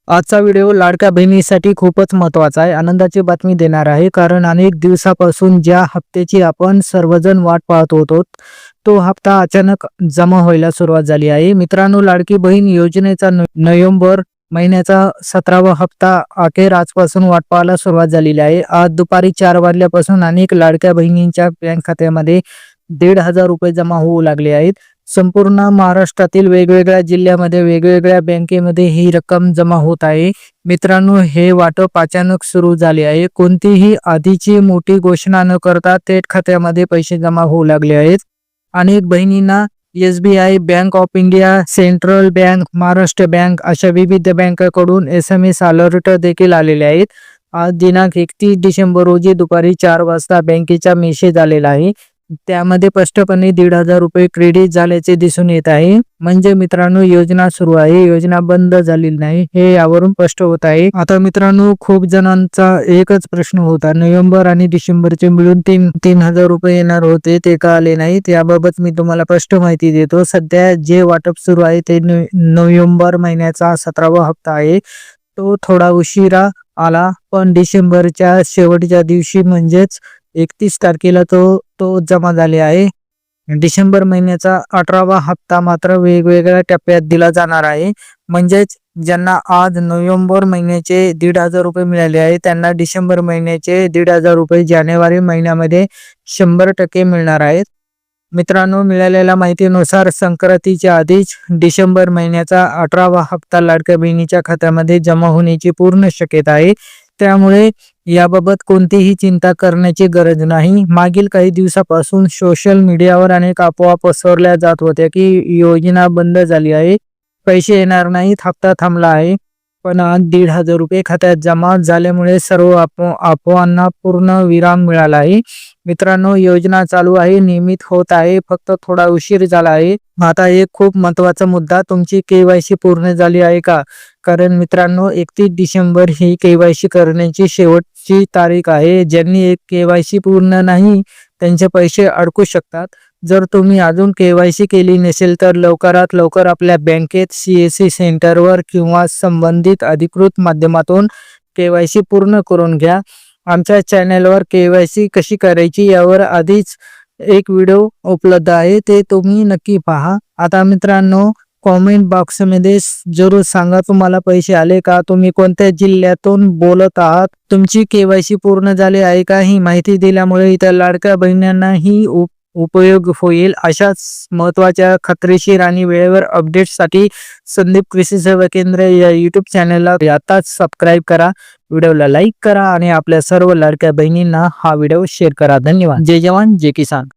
आजचा व्हिडिओ लाडक्या बहिणीसाठी खूपच महत्त्वाचा आहे. आनंदाची बातमी देणार आहे, कारण अनेक दिवसापासून ज्या हप्त्याची आपण सर्वजण वाट पाहत होतो, तो हप्ता अचानक जमा व्हायला सुरुवात झाली आहे. मित्रांनो, लाडकी बहीण योजनेचा नोव्हेंबर महिन्याचा 17वा हप्ता अखेर आजपासून वाट पाहायला सुरुवात झालेली आहे. आज दुपारी 4 वाजल्यापासून अनेक लाडक्या बहिणींच्या बँक खात्यामध्ये 1,500 रुपये जमा होऊ लागले आहेत. संपूर्ण महाराष्ट्रातील वेगवेगळ्या जिल्ह्यामध्ये वेगवेगळ्या बँकेमध्ये ही रक्कम जमा होत आहे. मित्रांनो, हे वाटप अचानक सुरू झाले आहे. कोणतीही आधीची मोठी घोषणा न करता थेट खात्यामध्ये पैसे जमा होऊ लागले आहेत. अनेक बहिणींना SBI, bank of India, central bank, Maharashtra bank अशा विविध बँकांकडून SMS अलर्ट देखील आलेले आहेत. आज दिनांक 31 डिसेंबर रोजी दुपारी 4 वाजता बँकेचा मेसेज आलेला आहे. त्यामध्ये स्पष्टपणे 1,500 रुपये क्रेडिट झाल्याचे दिसून येत आहे. म्हणजे मित्रांनो, योजना सुरू आहे, योजना बंद झालेली नाही, हे यावरून स्पष्ट होत आहे. आता मित्रांनो, खूप जणांचा एकच प्रश्न होता, नोव्हेंबर आणि डिसेंबरचे मिळून 3,000 रुपये येणार होते, ते का आले नाही? त्याबाबत मी तुम्हाला स्पष्ट माहिती देतो. सध्या जे वाटप सुरू आहे ते नोव्हेंबर महिन्याचा 17वा हप्ता आहे. तो थोडा उशिरा आला, पण डिसेंबरच्या शेवटच्या दिवशी म्हणजेच 31 तारखेला तो जमा झाले आहे. डिसेंबर महिन्याचा 18वा हप्ता मात्र वेगवेगळ्या टप्प्यात दिला जाणार आहे. म्हणजेच ज्यांना आज नोव्हेंबर महिन्याचे 1,500 रुपये मिळाले आहे, त्यांना डिसेंबर महिन्याचे 1,500 रुपये जानेवारी महिन्यामध्ये 100% मिळणार आहेत. मित्रांनो, मिळालेल्या माहितीनुसार संक्रांतीच्या आधीच डिसेंबर महिन्याचा 18वा हप्ता लाडक्या बहिणीच्या खात्यामध्ये जमा होण्याची पूर्ण शक्यता आहे. त्यामुळे याबाबत कोणतीही चिंता करण्याची गरज नाही. मागील काही दिवसापासून सोशल मीडियावर अनेक अफवा पसरवल्या जात होत्या की योजना बंद झाली आहे, पैसे येणार नाहीत, हप्ता थांबला आहे. पण आज 1,500 रुपये खात्यात जमा झाल्यामुळे सर्व अफवांना पूर्ण विराम मिळाला आहे. मित्रांनो, योजना चालू आहे, नियमित होत आहे, फक्त थोडा उशीर झाला आहे. आता एक खूप महत्त्वाचा मुद्दा, तुमची KYC पूर्ण झाली आहे का? कारण मित्रांनो, 31 डिसेंबर ही KYC करण्याची शेवटची तारीख आहे. ज्यांनी KYC पूर्ण नाही त्यांचे पैसे अडकू शकतात. जर तुम्ही अजून KYC केली नसेल तर लवकरात लवकर आपल्या बँकेत, CSC सेंटरवर किंवा संबंधित अधिकृत माध्यमातून KYC पूर्ण करून घ्या. आमच्या चॅनलवर KYC कशी करायची यावर आधीच एक व्हिडिओ उपलब्ध आहे, ते तुम्ही नक्की पहा. आता मित्रांनो, कॉमेंट बॉक्समध्ये जरूर सांगा तुम्हाला पैसे आले का, तुम्ही कोणत्या जिल्ह्यातून बोलत आहात, तुमची KYC पूर्ण झाली आहे का? ही माहिती दिल्यामुळे इतर लाडक्या बहिणींनाही उपयोग होईल. अशाच महत्त्वाच्या, खात्रीशीर आणि वेळेवर अपडेट्ससाठी संदीप कृषी सेवा केंद्र या YouTube चॅनलला आताच सबस्क्राईब करा, व्हिडिओला लाईक करा आणि आपल्या सर्व लाडक्या बहिणींना हा व्हिडिओ शेअर करा. धन्यवाद. जय जवान, जय किसान.